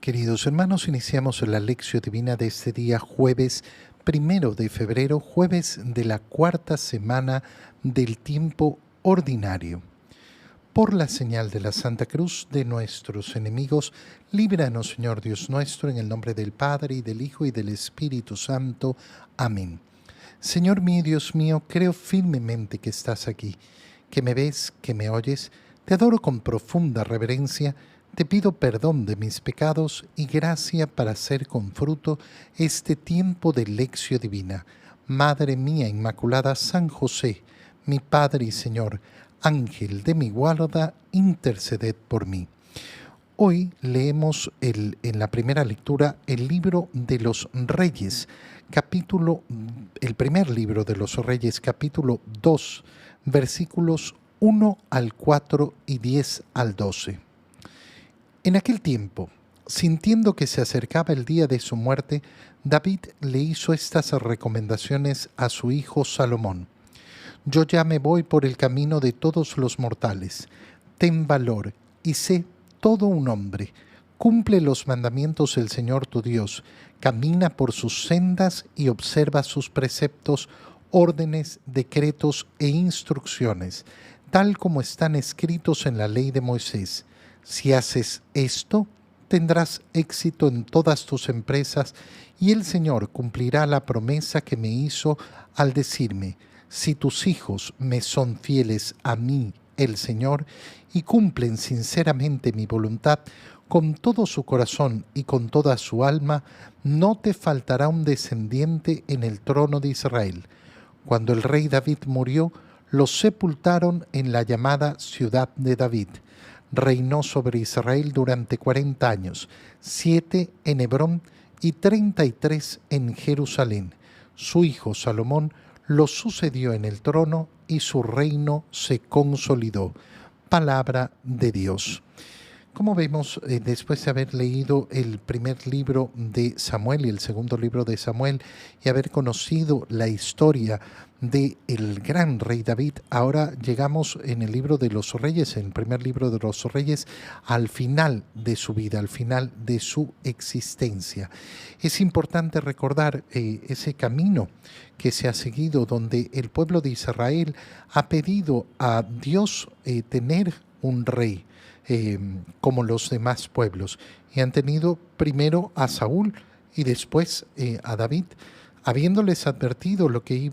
Queridos hermanos, iniciamos la lección divina de este día jueves 1 de febrero, jueves de la cuarta semana del tiempo ordinario. Por la señal de la Santa Cruz de nuestros enemigos, líbranos, Señor Dios nuestro, en el nombre del Padre, y del Hijo, y del Espíritu Santo. Amén. Señor mío y Dios mío, creo firmemente que estás aquí, que me ves, que me oyes. Te adoro con profunda reverencia. Te pido perdón de mis pecados y gracia para hacer con fruto este tiempo de lección divina. Madre mía Inmaculada, San José, mi Padre y Señor, Ángel de mi guarda, interceded por mí. Hoy leemos en la primera lectura el libro de los Reyes, el primer libro de los Reyes, capítulo 2, versículos 1 al 4 y 10 al 12. En aquel tiempo, sintiendo que se acercaba el día de su muerte, David le hizo estas recomendaciones a su hijo Salomón. Yo ya me voy por el camino de todos los mortales. Ten valor y sé todo un hombre. Cumple los mandamientos del Señor tu Dios. Camina por sus sendas y observa sus preceptos, órdenes, decretos e instrucciones, tal como están escritos en la ley de Moisés. Si haces esto, tendrás éxito en todas tus empresas y el Señor cumplirá la promesa que me hizo al decirme: si tus hijos me son fieles a mí, el Señor, y cumplen sinceramente mi voluntad, con todo su corazón y con toda su alma, no te faltará un descendiente en el trono de Israel. Cuando el rey David murió, lo sepultaron en la llamada ciudad de David. Reinó sobre Israel durante 40 años, 7 en Hebrón y 33 en Jerusalén. Su hijo Salomón lo sucedió en el trono y su reino se consolidó. Palabra de Dios. Como vemos, después de haber leído el primer libro de Samuel y el segundo libro de Samuel y haber conocido la historia del gran rey David, ahora llegamos en el libro de los Reyes, en el primer libro de los Reyes, al final de su vida, al final de su existencia. Es importante recordar ese camino que se ha seguido, donde el pueblo de Israel ha pedido a Dios tener un rey, como los demás pueblos, y han tenido primero a Saúl y después a David, habiéndoles advertido lo que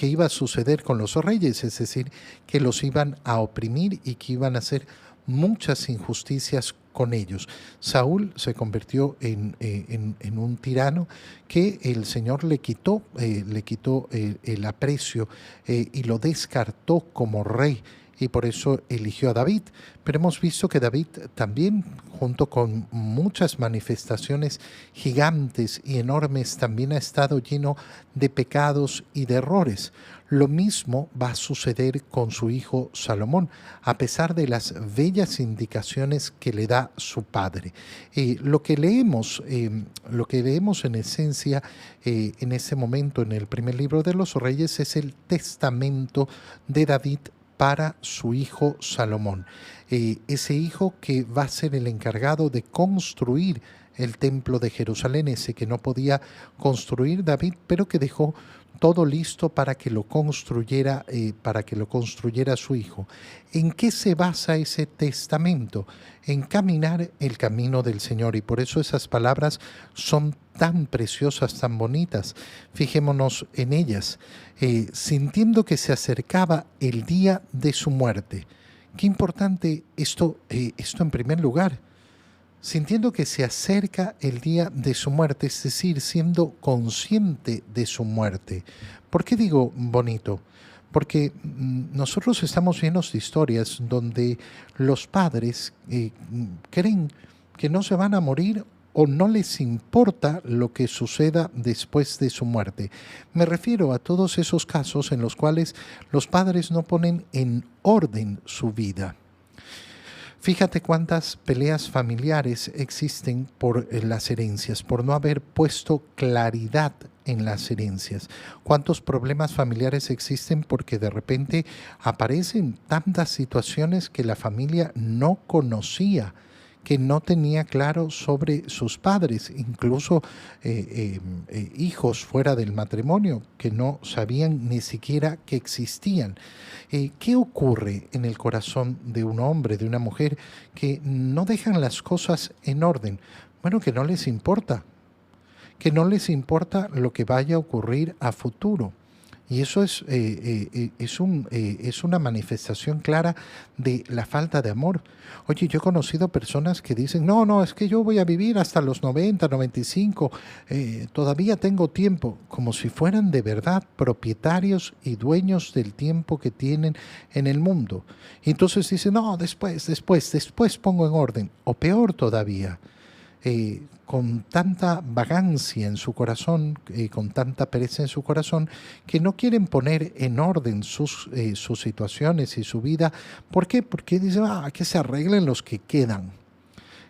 iba a suceder con los reyes, es decir, que los iban a oprimir y que iban a hacer muchas injusticias con ellos. Saúl se convirtió en un tirano que el Señor le quitó el aprecio y lo descartó como rey, y por eso eligió a David. Pero hemos visto que David también, junto con muchas manifestaciones gigantes y enormes, también ha estado lleno de pecados y de errores. Lo mismo va a suceder con su hijo Salomón, a pesar de las bellas indicaciones que le da su padre. Lo que leemos en esencia en ese momento en el primer libro de los Reyes es el testamento de David para su hijo Salomón, ese hijo que va a ser el encargado de construir el templo de Jerusalén, ese que no podía construir David, pero que dejó todo listo para que lo construyera su hijo. ¿En qué se basa ese testamento? En caminar el camino del Señor, y por eso esas palabras son tan preciosas, tan bonitas. Fijémonos en ellas. Sintiendo que se acercaba el día de su muerte. Qué importante esto en primer lugar. Sintiendo que se acerca el día de su muerte, es decir, siendo consciente de su muerte. ¿Por qué digo bonito? Porque nosotros estamos llenos de historias donde los padres creen que no se van a morir o no les importa lo que suceda después de su muerte. Me refiero a todos esos casos en los cuales los padres no ponen en orden su vida. Fíjate cuántas peleas familiares existen por las herencias, por no haber puesto claridad en las herencias. Cuántos problemas familiares existen porque de repente aparecen tantas situaciones que la familia no conocía, que no tenía claro sobre sus padres, incluso hijos fuera del matrimonio que no sabían ni siquiera que existían. ¿Qué ocurre en el corazón de un hombre, de una mujer, que no dejan las cosas en orden? Bueno, que no les importa lo que vaya a ocurrir a futuro. Y eso es una manifestación clara de la falta de amor. Oye, yo he conocido personas que dicen, no, no, es que yo voy a vivir hasta los 90, 95, todavía tengo tiempo, como si fueran de verdad propietarios y dueños del tiempo que tienen en el mundo. Y entonces dicen, no, después pongo en orden. O peor todavía, con tanta vagancia en su corazón, con tanta pereza en su corazón, que no quieren poner en orden sus situaciones y su vida. ¿Por qué? Porque dicen, que se arreglen los que quedan.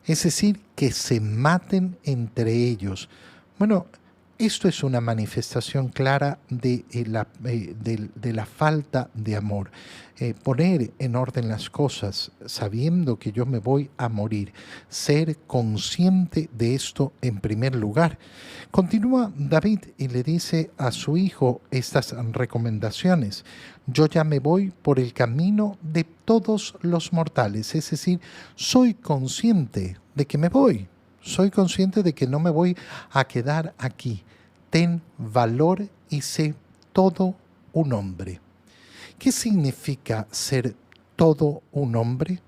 Es decir, que se maten entre ellos. Bueno, esto es una manifestación clara de la falta de amor. Poner en orden las cosas sabiendo que yo me voy a morir. Ser consciente de esto en primer lugar. Continúa David y le dice a su hijo estas recomendaciones. Yo ya me voy por el camino de todos los mortales. Es decir, soy consciente de que me voy. Soy consciente de que no me voy a quedar aquí. Ten valor y sé todo un hombre. ¿Qué significa ser todo un hombre?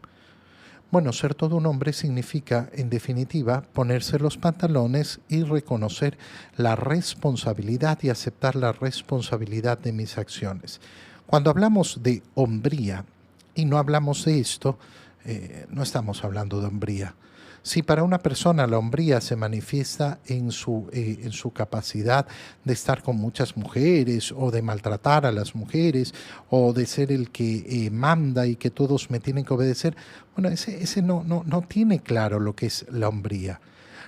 Bueno, ser todo un hombre significa, en definitiva, ponerse los pantalones y reconocer la responsabilidad y aceptar la responsabilidad de mis acciones. Cuando hablamos de hombría y no hablamos de esto, no estamos hablando de hombría. Si para una persona la hombría se manifiesta en su capacidad de estar con muchas mujeres o de maltratar a las mujeres o de ser el que manda y que todos me tienen que obedecer, bueno, ese no tiene claro lo que es la hombría.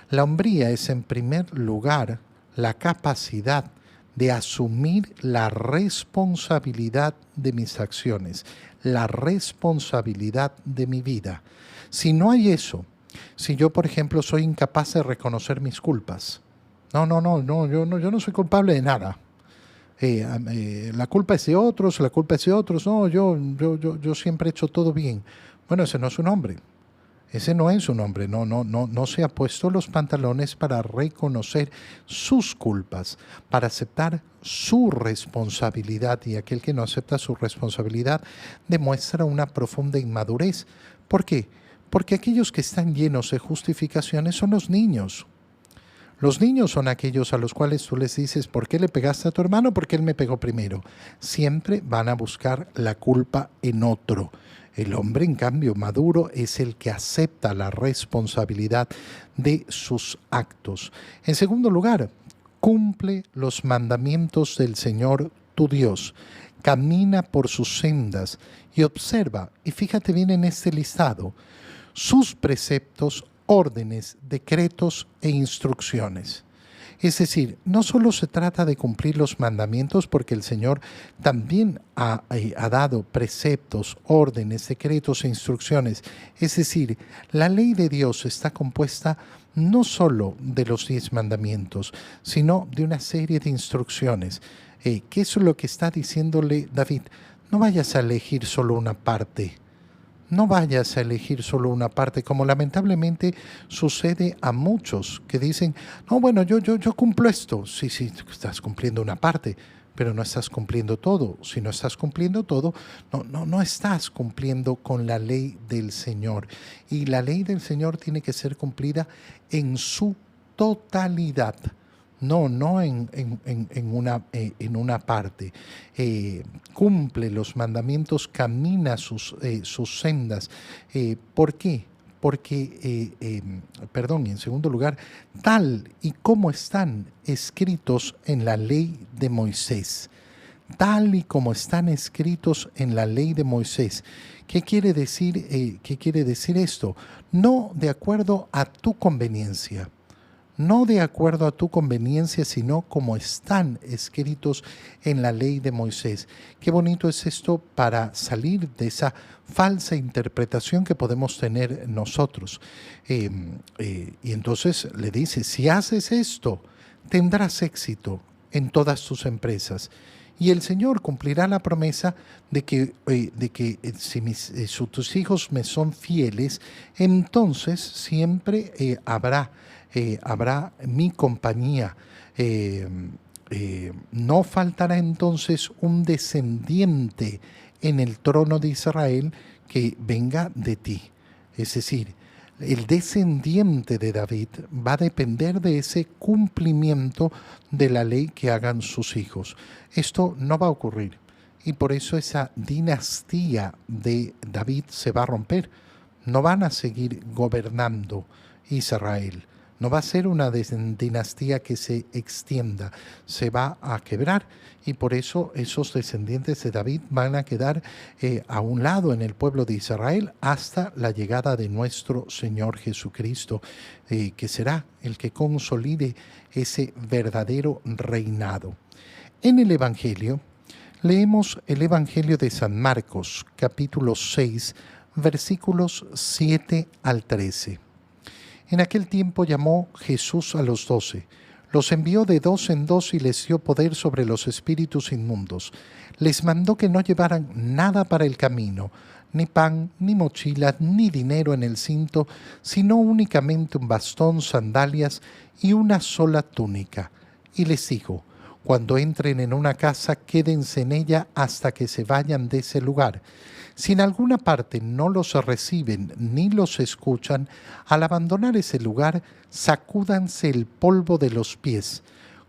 La hombría es en primer lugar la capacidad de asumir la responsabilidad de mis acciones, la responsabilidad de mi vida. Si no hay eso, si yo, por ejemplo, soy incapaz de reconocer mis culpas, no, yo no soy culpable de nada. La culpa es de otros, no, yo siempre he hecho todo bien. Bueno, ese no es un hombre. Ese no es un hombre, no se ha puesto los pantalones para reconocer sus culpas, para aceptar su responsabilidad, y aquel que no acepta su responsabilidad demuestra una profunda inmadurez. ¿Por qué? Porque aquellos que están llenos de justificaciones son los niños. Los niños son aquellos a los cuales tú les dices, ¿por qué le pegaste a tu hermano? Porque él me pegó primero. Siempre van a buscar la culpa en otro. El hombre, en cambio, maduro, es el que acepta la responsabilidad de sus actos. En segundo lugar, cumple los mandamientos del Señor tu Dios. Camina por sus sendas y observa, y fíjate bien en este listado, sus preceptos, órdenes, decretos e instrucciones. Es decir, no solo se trata de cumplir los mandamientos, porque el Señor también ha dado preceptos, órdenes, decretos e instrucciones. Es decir, la ley de Dios está compuesta no solo de los 10 mandamientos, sino de una serie de instrucciones. ¿Qué es lo que está diciéndole David? No vayas a elegir solo una parte. No vayas a elegir solo una parte, como lamentablemente sucede a muchos que dicen, no, bueno, yo cumplo esto. Sí, estás cumpliendo una parte, pero no estás cumpliendo todo. Si no estás cumpliendo todo, no estás cumpliendo con la ley del Señor. Y la ley del Señor tiene que ser cumplida en su totalidad. No en una parte. Cumple los mandamientos, camina sus sendas. ¿Por qué? Porque, en segundo lugar, tal y como están escritos en la ley de Moisés. Tal y como están escritos en la ley de Moisés. ¿Qué quiere decir esto? No de acuerdo a tu conveniencia. no de acuerdo a tu conveniencia, sino como están escritos en la ley de Moisés. Qué bonito es esto para salir de esa falsa interpretación que podemos tener nosotros. Y entonces le dice, si haces esto, tendrás éxito en todas tus empresas. Y el Señor cumplirá la promesa de que si tus hijos me son fieles, entonces siempre habrá mi compañía. No faltará entonces un descendiente en el trono de Israel que venga de ti. Es decir, el descendiente de David va a depender de ese cumplimiento de la ley que hagan sus hijos. Esto no va a ocurrir y por eso esa dinastía de David se va a romper. No van a seguir gobernando Israel. No va a ser una dinastía que se extienda, se va a quebrar y por eso esos descendientes de David van a quedar a un lado en el pueblo de Israel hasta la llegada de nuestro Señor Jesucristo, que será el que consolide ese verdadero reinado. En el Evangelio, leemos el Evangelio de San Marcos, capítulo 6, versículos 7 al 13. En aquel tiempo llamó Jesús a los 12, los envió de 2 en 2 y les dio poder sobre los espíritus inmundos. Les mandó que no llevaran nada para el camino, ni pan, ni mochila, ni dinero en el cinto, sino únicamente un bastón, sandalias y una sola túnica. Y les dijo, cuando entren en una casa, quédense en ella hasta que se vayan de ese lugar. Si en alguna parte no los reciben ni los escuchan, al abandonar ese lugar, sacúdanse el polvo de los pies,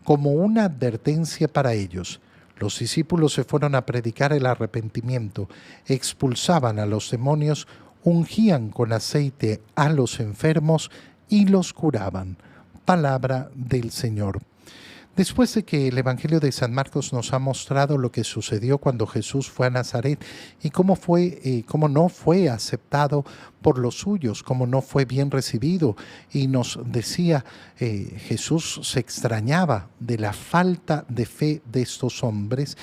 como una advertencia para ellos. Los discípulos se fueron a predicar el arrepentimiento, expulsaban a los demonios, ungían con aceite a los enfermos y los curaban. Palabra del Señor. Después de que el Evangelio de San Marcos nos ha mostrado lo que sucedió cuando Jesús fue a Nazaret y cómo no fue aceptado por los suyos, cómo no fue bien recibido, y nos decía Jesús se extrañaba de la falta de fe de estos hombres.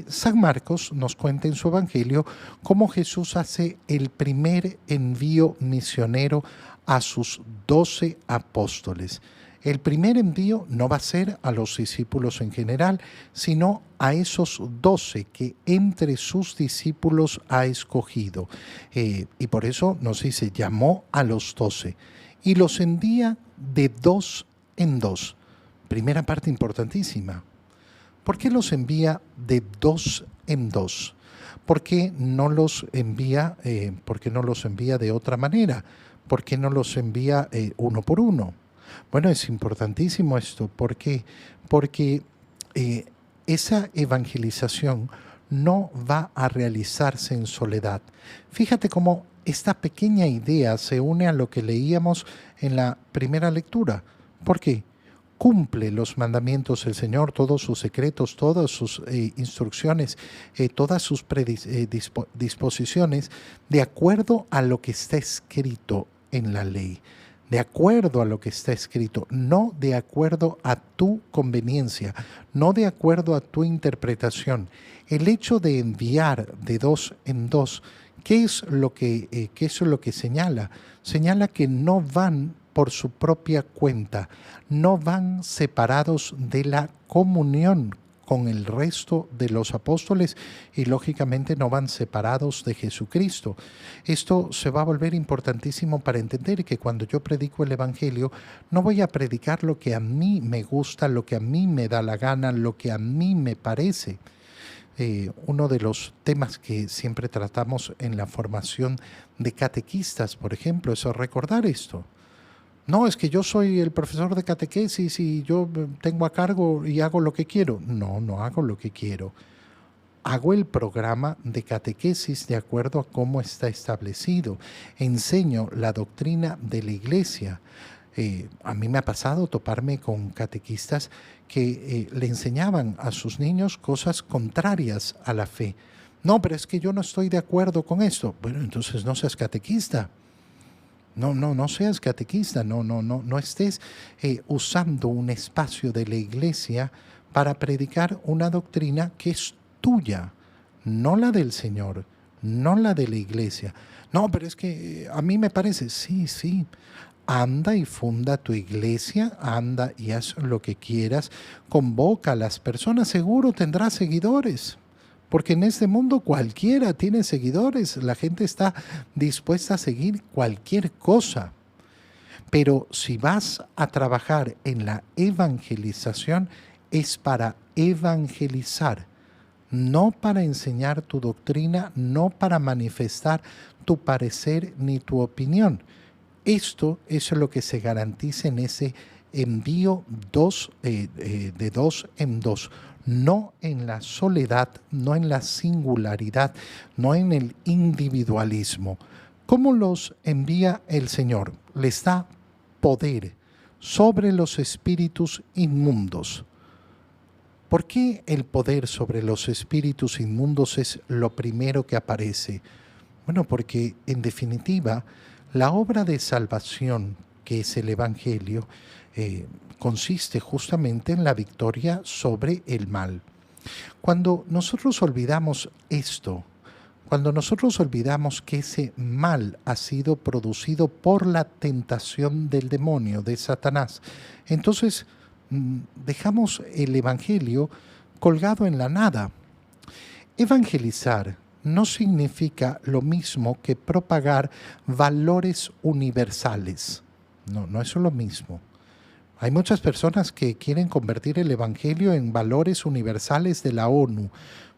San Marcos nos cuenta en su Evangelio cómo Jesús hace el primer envío misionero a sus 12 apóstoles. El primer envío no va a ser a los discípulos en general, sino a esos 12 que entre sus discípulos ha escogido. Y por eso nos dice, llamó a los 12 y los envía de 2 en 2. Primera parte importantísima. ¿Por qué los envía de 2 en 2? ¿Por qué no los envía de otra manera? ¿Por qué no los envía uno por uno? Bueno, es importantísimo esto. ¿Por qué? Porque esa evangelización no va a realizarse en soledad. Fíjate cómo esta pequeña idea se une a lo que leíamos en la primera lectura. ¿Por qué? Cumple los mandamientos del Señor, todos sus secretos, todas sus instrucciones, todas sus disposiciones, de acuerdo a lo que está escrito en la ley. De acuerdo a lo que está escrito, no de acuerdo a tu conveniencia, no de acuerdo a tu interpretación. El hecho de enviar de 2 en 2, ¿qué es lo que señala? Señala que no van por su propia cuenta, no van separados de la comunión con el resto de los apóstoles y lógicamente no van separados de Jesucristo. Esto se va a volver importantísimo para entender que cuando yo predico el Evangelio no voy a predicar lo que a mí me gusta, lo que a mí me da la gana, lo que a mí me parece. Uno de los temas que siempre tratamos en la formación de catequistas, por ejemplo, es recordar esto. No, es que yo soy el profesor de catequesis y yo tengo a cargo y hago lo que quiero. No, no hago lo que quiero. Hago el programa de catequesis de acuerdo a cómo está establecido. Enseño la doctrina de la Iglesia. A mí me ha pasado toparme con catequistas que le enseñaban a sus niños cosas contrarias a la fe. No, pero es que yo no estoy de acuerdo con esto. Bueno, entonces no seas catequista. No seas catequista, no estés usando un espacio de la iglesia para predicar una doctrina que es tuya, no la del Señor, no la de la iglesia. No, pero es que a mí me parece, sí, anda y funda tu iglesia, anda y haz lo que quieras, convoca a las personas, seguro tendrás seguidores. Porque en este mundo cualquiera tiene seguidores, la gente está dispuesta a seguir cualquier cosa. Pero si vas a trabajar en la evangelización, es para evangelizar, no para enseñar tu doctrina, no para manifestar tu parecer ni tu opinión. Esto es lo que se garantiza en ese envío de dos en dos, no en la soledad, no en la singularidad, no en el individualismo. ¿Cómo los envía el Señor? Les da poder sobre los espíritus inmundos. ¿Por qué el poder sobre los espíritus inmundos es lo primero que aparece? Bueno, porque en definitiva, la obra de salvación que es el Evangelio consiste justamente en la victoria sobre el mal. Cuando nosotros olvidamos esto, cuando nosotros olvidamos que ese mal ha sido producido por la tentación del demonio, de Satanás, entonces dejamos el Evangelio colgado en la nada. Evangelizar no significa lo mismo que propagar valores universales. No es lo mismo. Hay muchas personas que quieren convertir el Evangelio en valores universales de la ONU.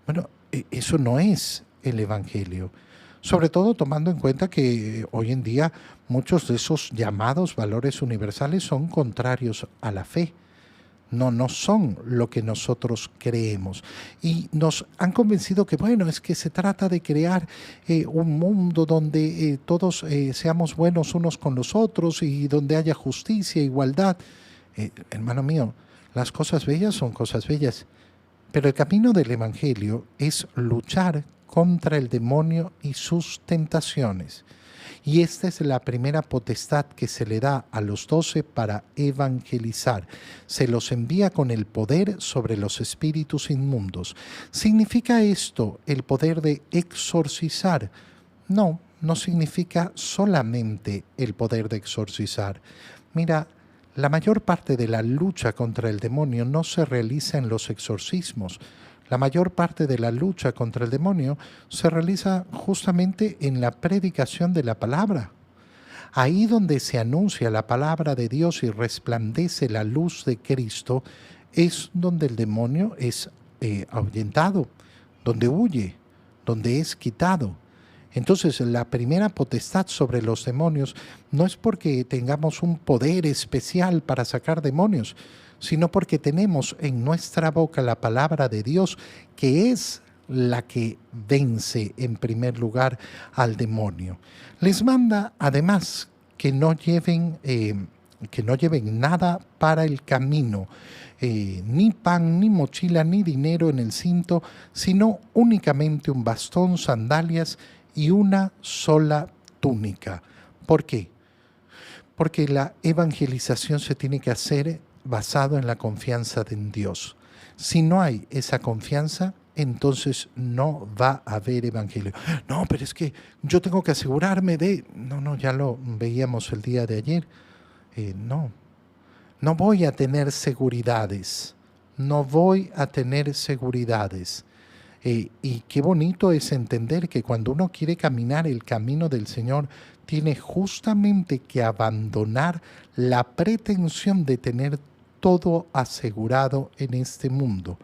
Bueno, eso no es el Evangelio. Sobre todo tomando en cuenta que hoy en día muchos de esos llamados valores universales son contrarios a la fe. No son lo que nosotros creemos. Y nos han convencido que, bueno, es que se trata de crear un mundo donde todos seamos buenos unos con los otros y donde haya justicia, igualdad. Hermano mío, las cosas bellas son cosas bellas, pero el camino del Evangelio es luchar contra el demonio y sus tentaciones. Y esta es la primera potestad que se le da a los 12 para evangelizar. Se los envía con el poder sobre los espíritus inmundos. ¿Significa esto el poder de exorcizar? No significa solamente el poder de exorcizar. Mira, la mayor parte de la lucha contra el demonio no se realiza en los exorcismos. La mayor parte de la lucha contra el demonio se realiza justamente en la predicación de la palabra. Ahí donde se anuncia la palabra de Dios y resplandece la luz de Cristo, es donde el demonio es ahuyentado, donde huye, donde es quitado. Entonces, la primera potestad sobre los demonios no es porque tengamos un poder especial para sacar demonios, sino porque tenemos en nuestra boca la palabra de Dios, que es la que vence en primer lugar al demonio. Les manda además que no lleven nada para el camino, ni pan, ni mochila, ni dinero en el cinto, sino únicamente un bastón, sandalias y una sola túnica. ¿Por qué? Porque la evangelización se tiene que hacer basado en la confianza en Dios. Si no hay esa confianza, entonces no va a haber evangelio. No, pero es que yo tengo que asegurarme de... No, ya lo veíamos el día de ayer. No voy a tener seguridades. No voy a tener seguridades. Y qué bonito es entender que cuando uno quiere caminar el camino del Señor, tiene justamente que abandonar la pretensión de tener todo asegurado en este mundo.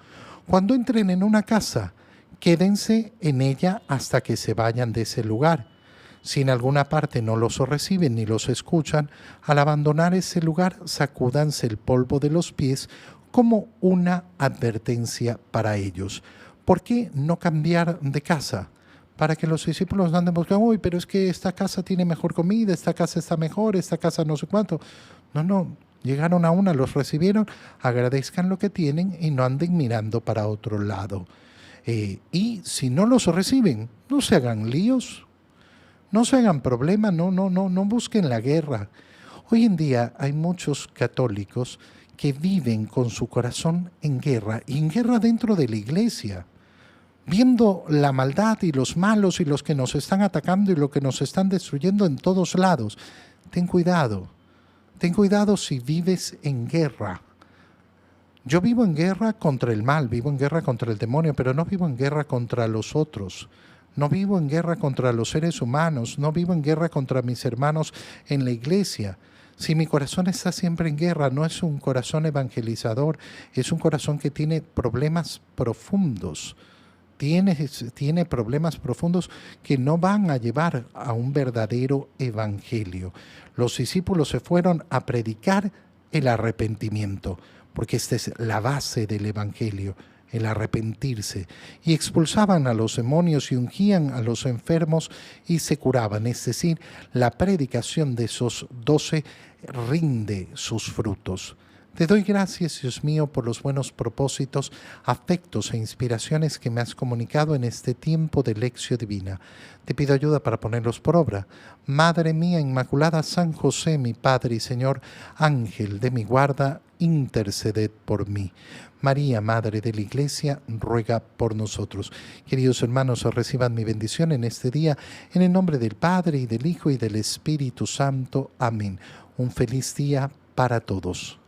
Cuando entren en una casa, quédense en ella hasta que se vayan de ese lugar. Si en alguna parte no los reciben ni los escuchan, al abandonar ese lugar, sacúdanse el polvo de los pies como una advertencia para ellos. ¿Por qué no cambiar de casa? Para que los discípulos no anden buscando, uy, pero es que esta casa tiene mejor comida, esta casa está mejor, esta casa no sé cuánto. No, llegaron a una, los recibieron, agradezcan lo que tienen y no anden mirando para otro lado. Y si no los reciben, no se hagan líos. No se hagan problema, no busquen la guerra. Hoy en día hay muchos católicos que viven con su corazón en guerra, y en guerra dentro de la iglesia, viendo la maldad y los malos y los que nos están atacando y lo que nos están destruyendo en todos lados. Ten cuidado si vives en guerra. Yo vivo en guerra contra el mal, vivo en guerra contra el demonio, pero no vivo en guerra contra los otros. No vivo en guerra contra los seres humanos, no vivo en guerra contra mis hermanos en la iglesia. Si mi corazón está siempre en guerra, no es un corazón evangelizador, es un corazón que tiene problemas profundos. Tiene problemas profundos que no van a llevar a un verdadero evangelio. Los discípulos se fueron a predicar el arrepentimiento, porque esta es la base del evangelio, el arrepentirse. Y expulsaban a los demonios y ungían a los enfermos y se curaban. Es decir, la predicación de esos 12 rinde sus frutos. Te doy gracias, Dios mío, por los buenos propósitos, afectos e inspiraciones que me has comunicado en este tiempo de lección divina. Te pido ayuda para ponerlos por obra. Madre mía Inmaculada, San José, mi Padre y Señor, Ángel de mi guarda, interceded por mí. María, Madre de la Iglesia, ruega por nosotros. Queridos hermanos, reciban mi bendición en este día, en el nombre del Padre, y del Hijo, y del Espíritu Santo. Amén. Un feliz día para todos.